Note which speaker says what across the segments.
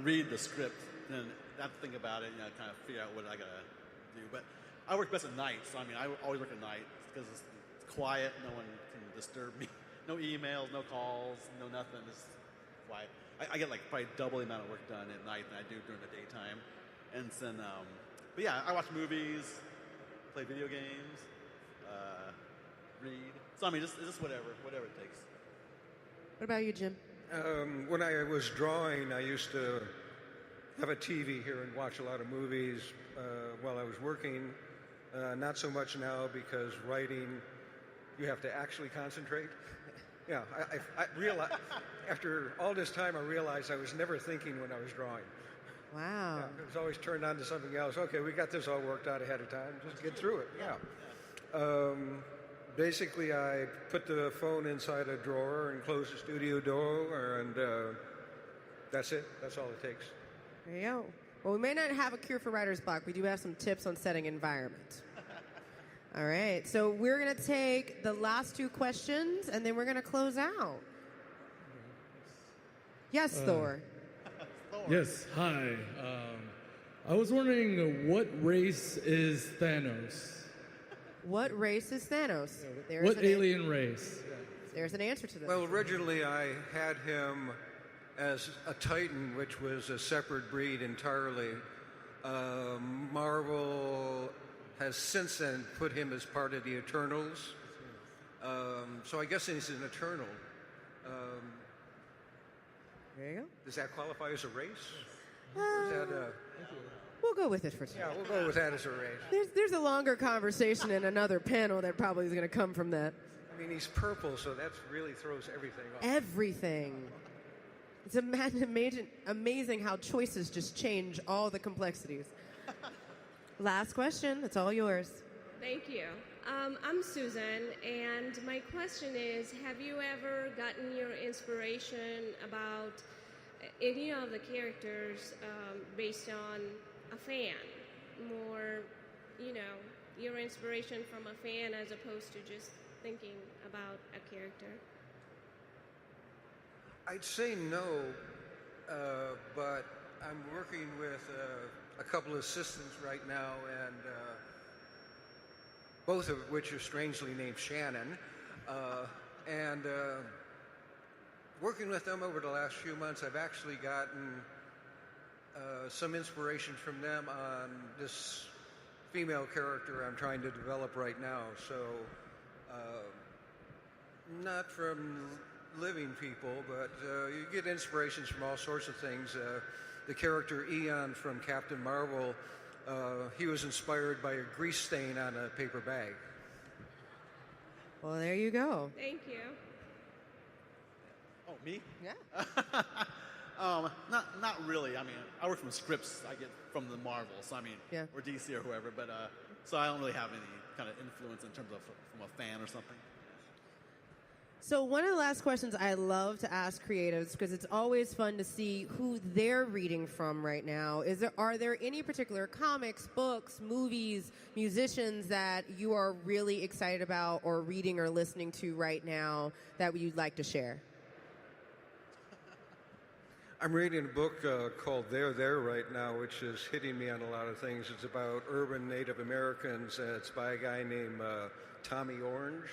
Speaker 1: read the script, and I have to think about it, kind of figure out what I gotta do. But I work best at night, so I mean, I always work at night because it's quiet. No one can disturb me. No emails, no calls, no nothing. Just quiet. I get like probably double the amount of work done at night than I do during the daytime. And then, but yeah, I watch movies, play video games, read. So I mean, just whatever it takes.
Speaker 2: What about you, Jim?
Speaker 3: When I was drawing, I used to have a TV here and watch a lot of movies while I was working. Not so much now because writing, you have to actually concentrate. Yeah, I realized, after all this time, I realized I was never thinking when I was drawing.
Speaker 2: Wow.
Speaker 3: Yeah, it was always turned on to something else. Okay, we got this all worked out ahead of time. Just get through it. Yeah. Basically, I put the phone inside a drawer and close the studio door, and that's it. That's all it takes.
Speaker 2: There you go. Well, we may not have a cure for writer's block. We do have some tips on setting environment. All right. So we're going to take the last two questions, and then we're going to close out. Yes, Thor.
Speaker 4: Yes, hi. I was wondering, what race is Thanos?
Speaker 2: What race is Thanos?
Speaker 4: What alien race?
Speaker 2: There's an answer to this.
Speaker 3: Well, originally I had him as a Titan, which was a separate breed entirely. Marvel has since then put him as part of the Eternals. So I guess he's an Eternal.
Speaker 2: There you go.
Speaker 3: Does that qualify as a race?
Speaker 2: We'll go with it for today.
Speaker 3: Yeah, we'll go with that as a race.
Speaker 2: There's a longer conversation in another panel that probably is going to come from that.
Speaker 3: I mean, he's purple, so that really throws everything off.
Speaker 2: Everything. It's amazing how choices just change all the complexities. Last question. It's all yours.
Speaker 5: Thank you. I'm Susan, and my question is, have you ever gotten your inspiration about any of the characters based on a fan? More, your inspiration from a fan as opposed to just thinking about a character?
Speaker 3: I'd say no, but I'm working with a couple of assistants right now, and both of which are strangely named Shannon. And working with them over the last few months, I've actually gotten some inspiration from them on this female character I'm trying to develop right now. So, not from living people, but you get inspirations from all sorts of things. The character Eon from Captain Marvel, he was inspired by a grease stain on a paper bag.
Speaker 2: Well, there you go.
Speaker 5: Thank you.
Speaker 1: Oh, me?
Speaker 2: Yeah.
Speaker 1: Not really. I mean, I work from scripts I get from the Marvel, so I mean,
Speaker 2: yeah.
Speaker 1: Or DC or whoever. But so I don't really have any kind of influence in terms of from a fan or something.
Speaker 2: So one of the last questions I love to ask creatives, because it's always fun to see who they're reading from right now, are there any particular comics, books, movies, musicians that you are really excited about or reading or listening to right now that you'd like to share?
Speaker 3: I'm reading a book called They're There right now, which is hitting me on a lot of things. It's about urban Native Americans, and it's by a guy named Tommy Orange.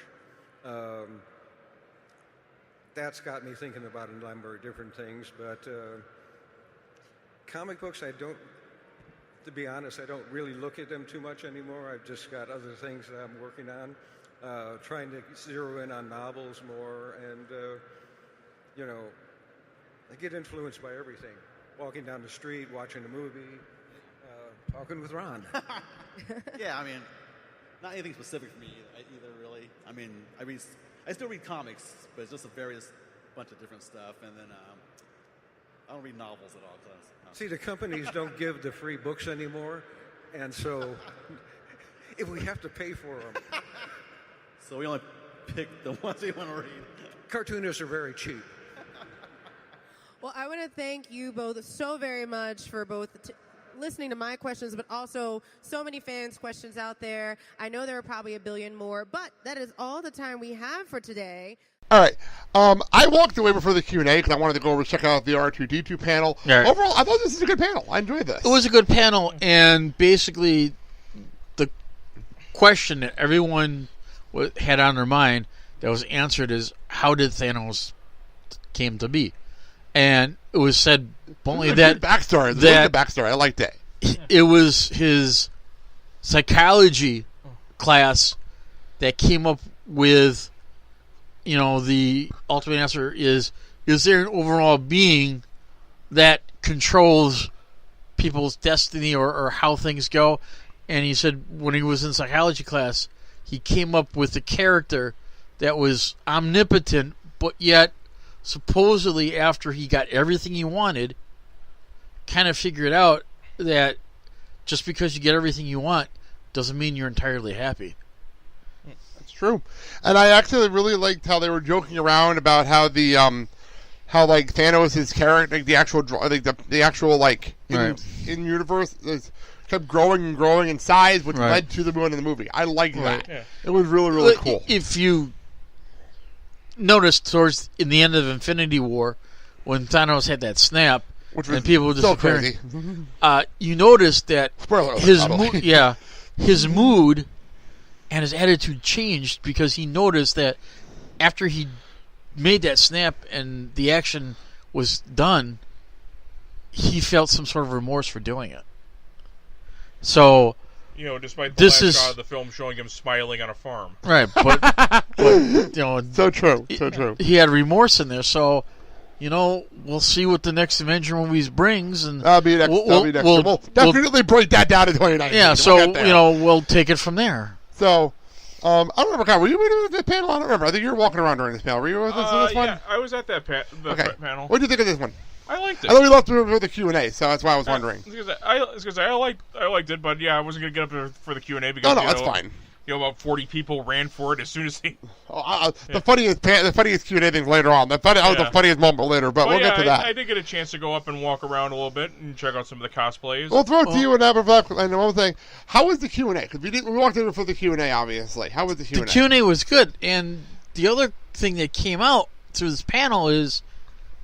Speaker 3: That's got me thinking about a number of different things, but comic books, to be honest, I don't really look at them too much anymore. I've just got other things that I'm working on, trying to zero in on novels more, and, I get influenced by everything. Walking down the street, watching a movie, talking with Ron.
Speaker 1: Yeah, I mean, not anything specific for me either, really. I mean, I still read comics, but it's just a various bunch of different stuff. And then I don't read novels at all.
Speaker 3: See, the companies don't give the free books anymore, and so if we have to pay for them.
Speaker 1: So we only pick the ones we want to read.
Speaker 3: Cartoonists are very cheap.
Speaker 2: Well, I want to thank you both so very much for both listening to my questions, but also so many fans' questions out there. I know there are probably a billion more, but that is all the time we have for today.
Speaker 6: All right. I walked away before the Q&A because I wanted to go over check out the R2-D2 panel.
Speaker 7: Right.
Speaker 6: Overall, I thought this was a good panel. I enjoyed this.
Speaker 7: It was a good panel, and basically the question that everyone had on their mind that was answered is, how did Thanos came to be? And it was said only that
Speaker 6: backstory.
Speaker 7: That
Speaker 6: the backstory. I liked it.
Speaker 7: It was his psychology class that came up with, the ultimate answer is there an overall being that controls people's destiny or how things go? And he said when he was in psychology class, he came up with a character that was omnipotent, but yet supposedly after he got everything he wanted, kind of figured out that just because you get everything you want doesn't mean you're entirely happy.
Speaker 6: That's true. And I actually really liked how they were joking around about how the Thanos' character, the actual in universe kept growing and growing in size, which led to the moon in the movie. I liked that. Yeah. It was really, really cool.
Speaker 7: If you noticed towards in the end of Infinity War, when Thanos had that snap,
Speaker 6: which was
Speaker 7: and people were
Speaker 6: so
Speaker 7: disappearing,
Speaker 6: crazy.
Speaker 7: You noticed that his mood and his attitude changed because he noticed that after he made that snap and the action was done, he felt some sort of remorse for doing it. So,
Speaker 8: despite the last shot of the film showing him smiling on a farm,
Speaker 7: right? But
Speaker 6: so true, so true.
Speaker 7: He had remorse in there, so. We'll see what the next Avenger movies brings, and
Speaker 6: that'll be next. We'll definitely break that down in 2019.
Speaker 7: Yeah, so we'll take it from there.
Speaker 6: So, I don't remember. God, were you with the panel? I don't remember. I think you were walking around during this panel. Were you with this one?
Speaker 8: Yeah, I was at that panel.
Speaker 6: What did you think of this one?
Speaker 8: I liked it.
Speaker 6: I thought we left for the Q&A, so that's why I was wondering.
Speaker 8: I liked it, but yeah, I wasn't gonna get up there for the Q&A because
Speaker 6: that's fine.
Speaker 8: About 40 people ran for it as soon as they.
Speaker 6: The funniest Q&A things later on. The funniest moment later, but we'll get to that.
Speaker 8: I did get a chance to go up and walk around a little bit and check out some of the cosplays.
Speaker 6: We'll throw it to you and Aberfleck. And one thing, how was the Q&A? Because we walked in for the Q&A, obviously. How was the Q&A?
Speaker 7: The Q&A was good, and the other thing that came out through this panel is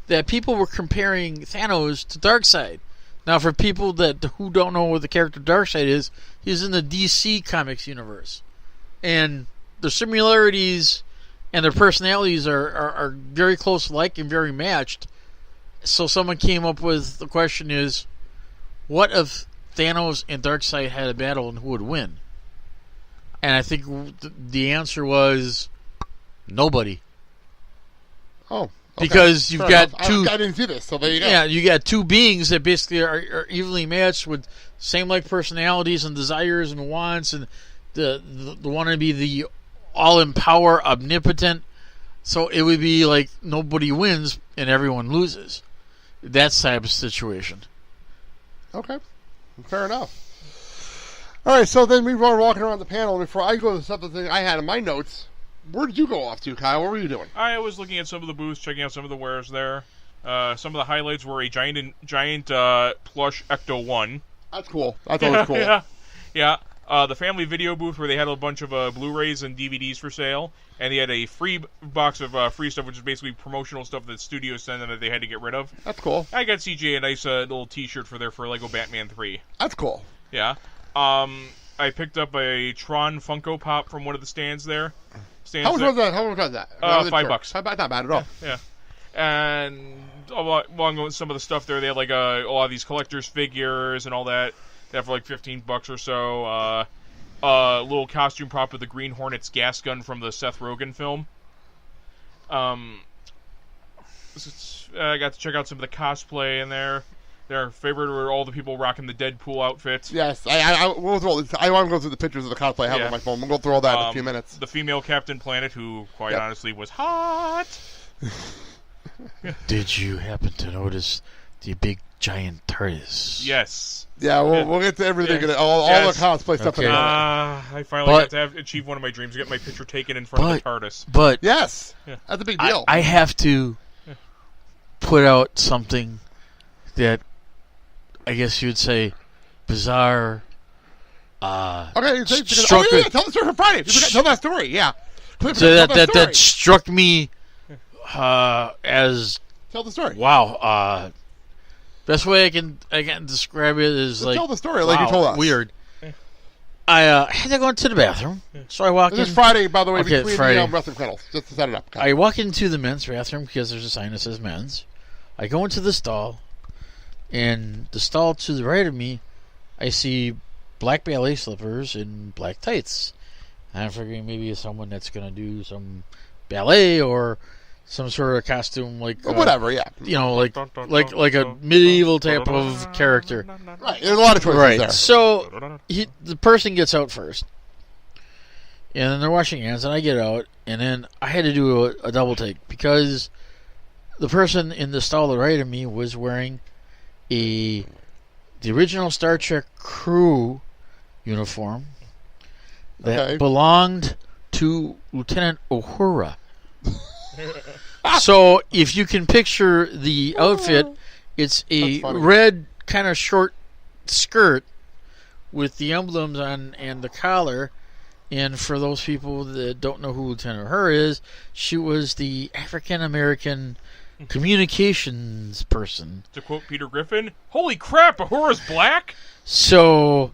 Speaker 7: that people were comparing Thanos to Darkseid. Now, for people who don't know what the character Darkseid is, he's in the DC Comics universe. And the similarities and their personalities are very close alike and very matched. So someone came up with the question is, what if Thanos and Darkseid had a battle and who would win? And I think the answer was nobody.
Speaker 6: Oh. Okay.
Speaker 7: Because you've got two.
Speaker 6: I didn't see this, so there you go.
Speaker 7: Yeah, you got two beings that basically are evenly matched with same like personalities and desires and wants, and the one to be the all in power, omnipotent. So it would be like nobody wins and everyone loses. That type of situation.
Speaker 6: Okay, fair enough. All right, so then we were walking around the panel. Before I go to something I had in my notes, where did you go off to, Kyle? What were you doing?
Speaker 8: I was looking at some of the booths, checking out some of the wares there. Some of the highlights were a giant plush Ecto 1.
Speaker 6: That's cool. That's always cool.
Speaker 8: Yeah. The family video booth where they had a bunch of Blu-rays and DVDs for sale, and they had a free box of free stuff, which is basically promotional stuff that studios send them that they had to get rid of.
Speaker 6: That's cool.
Speaker 8: I got CJ a nice little T-shirt for Lego Batman 3.
Speaker 6: That's cool.
Speaker 8: Yeah. I picked up a Tron Funko Pop from one of the stands there.
Speaker 6: How much was that?
Speaker 8: $5.
Speaker 6: Not bad at all.
Speaker 8: Yeah. And along with some of the stuff there, they had like a lot of these collector's figures and all that. They have for like $15 or so. A little costume prop of the Green Hornet's gas gun from the Seth Rogen film. I got to check out some of the cosplay in there. Their favorite were all the people rocking the Deadpool outfits.
Speaker 6: Yes, I want to go through the pictures of the cosplay I have on my phone. We'll go through all that in a few minutes.
Speaker 8: The female Captain Planet, who quite honestly was hot.
Speaker 7: Did you happen to notice the big giant TARDIS?
Speaker 8: Yes.
Speaker 6: Yeah, we'll get to everything, all the cosplay stuff.
Speaker 7: Okay.
Speaker 8: I finally got to achieve one of my dreams, to get my picture taken in front of the TARDIS.
Speaker 7: But
Speaker 6: yes, that's a big deal.
Speaker 7: I have to put out something that I guess you would say bizarre.
Speaker 6: Okay, tell the story for Friday. Tell that story. Yeah,
Speaker 7: so that struck me As
Speaker 6: Tell the story.
Speaker 7: wow, best way I can describe it is
Speaker 6: Just
Speaker 7: like
Speaker 6: tell the story like you
Speaker 7: wow,
Speaker 6: told us.
Speaker 7: weird. I had to go into the bathroom, so I walk in.
Speaker 6: This is Friday, by the way,
Speaker 7: Okay,
Speaker 6: between
Speaker 7: Friday.
Speaker 6: the wrestling channels, just to set it up. Okay.
Speaker 7: I walk into the men's bathroom because there's a sign that says men's. I go into the stall, and the stall to the right of me, I see black ballet slippers and black tights. And I'm figuring maybe it's someone that's going to do some ballet or some sort of costume, like
Speaker 6: Or whatever, yeah.
Speaker 7: you know, like a medieval type of character.
Speaker 6: Right. There's a lot of choices
Speaker 7: Right.
Speaker 6: there.
Speaker 7: So the person gets out first, and then they're washing hands, and I get out, and then I had to do a double take because the person in the stall to the right of me was wearing the original Star Trek crew uniform that belonged to Lieutenant Uhura. So if you can picture the outfit, it's a red kind of short skirt with the emblems on and the collar. And for those people that don't know who Lieutenant Uhura is, she was the African American communications person.
Speaker 8: To quote Peter Griffin, "Holy crap, Uhura's black."
Speaker 7: So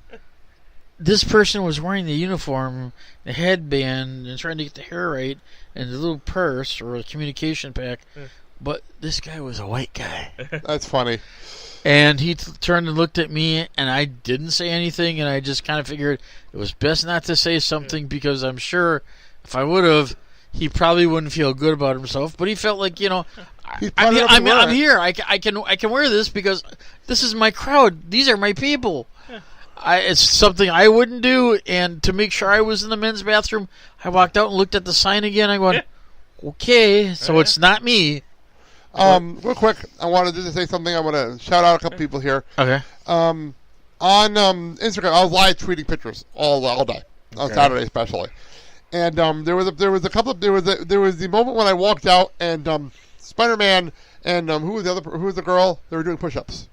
Speaker 7: this person was wearing the uniform, the headband, and trying to get the hair right, and the little purse or a communication pack. But this guy was a white guy.
Speaker 6: That's funny.
Speaker 7: And he turned and looked at me, and I didn't say anything, and I just kind of figured it was best not to say something because I'm sure if I would have, he probably wouldn't feel good about himself. But he felt like, you know, I'm here. I can wear this because this is my crowd. These are my people. It's something I wouldn't do, and to make sure I was in the men's bathroom, I walked out and looked at the sign again. I went, okay, so it's not me.
Speaker 6: Real quick, I wanted to say something. I want to shout out a couple people here.
Speaker 7: Okay.
Speaker 6: On Instagram, I was live tweeting pictures all day on Saturday especially, and there was the moment when I walked out and Spider-Man and who was the girl? They were doing push-ups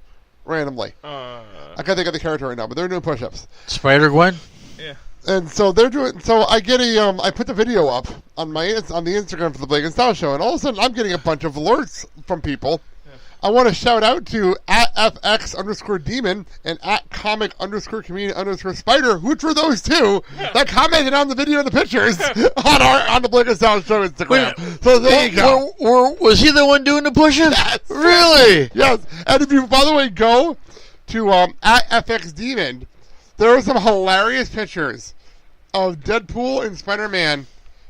Speaker 6: randomly. I can't think of the character right now, but they're doing push-ups.
Speaker 7: Spider-Gwen?
Speaker 8: Yeah.
Speaker 6: And so they're doing. So I get I put the video up on the Instagram for the Blake and Style Show, and all of a sudden I'm getting a bunch of alerts from people. Yeah. I want to shout out to @FX_Demon and @comic_community_spider, which were those two that commented on the video and the pictures on the Blake and Style Show Instagram.
Speaker 7: Wait,
Speaker 6: so there you go.
Speaker 7: Was he the one doing the push-ups?
Speaker 6: Yes.
Speaker 7: Really?
Speaker 6: Yes. And if you, by the way, go to @FXDemon, there are some hilarious pictures of Deadpool and Spider-Man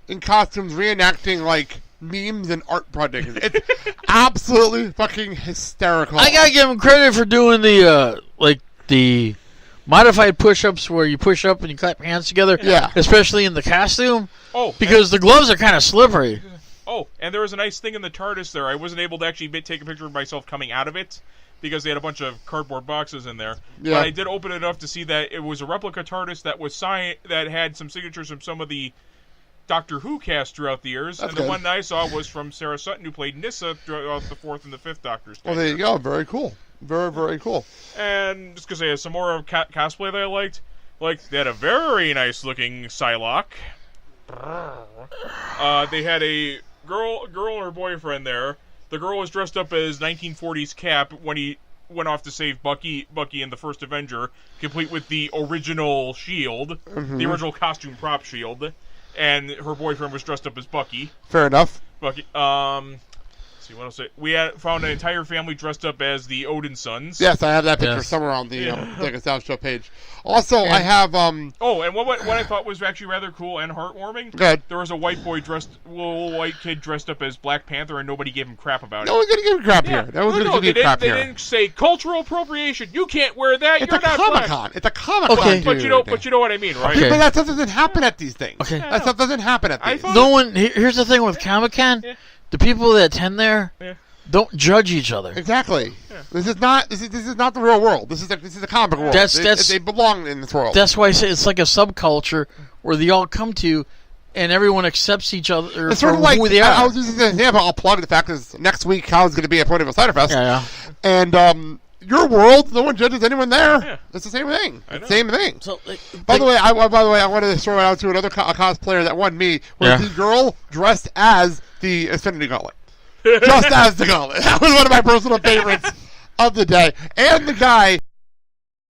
Speaker 6: in costumes reenacting like memes and art projects. It's absolutely fucking hysterical.
Speaker 7: I gotta give him credit for doing the modified push-ups where you push up and you clap your hands together.
Speaker 6: Yeah.
Speaker 7: Especially in the costume.
Speaker 8: Oh,
Speaker 7: because the gloves are kind of slippery.
Speaker 8: Oh, and there was a nice thing in the TARDIS there. I wasn't able to actually take a picture of myself coming out of it because they had a bunch of cardboard boxes in there. Yeah. But I did open it up to see that it was a replica TARDIS that was that had some signatures from some of the Doctor Who cast throughout the years.
Speaker 6: That's
Speaker 8: and
Speaker 6: good.
Speaker 8: The one that I saw was from Sarah Sutton, who played Nyssa throughout the 4th and the 5th Doctors.
Speaker 6: Well, there you go. Very cool. Very, very cool.
Speaker 8: And just because they had some more cosplay that I liked, they had a very nice-looking Psylocke. They had a girl and her boyfriend there. The girl was dressed up as 1940s Cap when he went off to save Bucky in the first Avenger, complete with the original shield, the original costume prop shield, and her boyfriend was dressed up as Bucky.
Speaker 6: Fair enough.
Speaker 8: Bucky. See what else? We found an entire family dressed up as the Odin sons.
Speaker 6: Yes, I have that picture somewhere on the Blake and Style Show page. Also, I have
Speaker 8: Oh, and what I thought was actually rather cool and heartwarming.
Speaker 6: Good.
Speaker 8: There was a little white kid dressed up as Black Panther, and nobody gave him crap about it.
Speaker 6: No one's gonna give him crap here. No one's gonna give you crap here.
Speaker 8: They didn't say cultural appropriation. You can't wear that.
Speaker 6: It's
Speaker 8: You're not
Speaker 6: Comic-Con.
Speaker 8: Black.
Speaker 6: It's a Comic-Con.
Speaker 7: Okay.
Speaker 8: But you know what I mean, right?
Speaker 6: Okay. But that stuff doesn't happen at these things.
Speaker 7: Okay.
Speaker 6: That stuff doesn't happen at these.
Speaker 7: No one. Here's the thing with Comic-Con: the people that attend there don't judge each other.
Speaker 6: Exactly. Yeah. This is not the real world. This is a comic world. They belong in this world.
Speaker 7: That's why I say it's like a subculture where they all come to, and everyone accepts each other
Speaker 6: it's sort of like,
Speaker 7: who they are.
Speaker 6: I was using the example. I'll plug the fact is next week Colin's going to be at Point of Cider Fest.
Speaker 7: Yeah.
Speaker 6: And your world, no one judges anyone there.
Speaker 8: Yeah.
Speaker 6: It's the same thing. Same thing.
Speaker 7: So,
Speaker 6: by the way, I wanted to throw it out to another cosplayer that won me. Was the girl dressed as the Infinity Gauntlet? just as the gauntlet. That was one of my personal favorites of the day. And the guy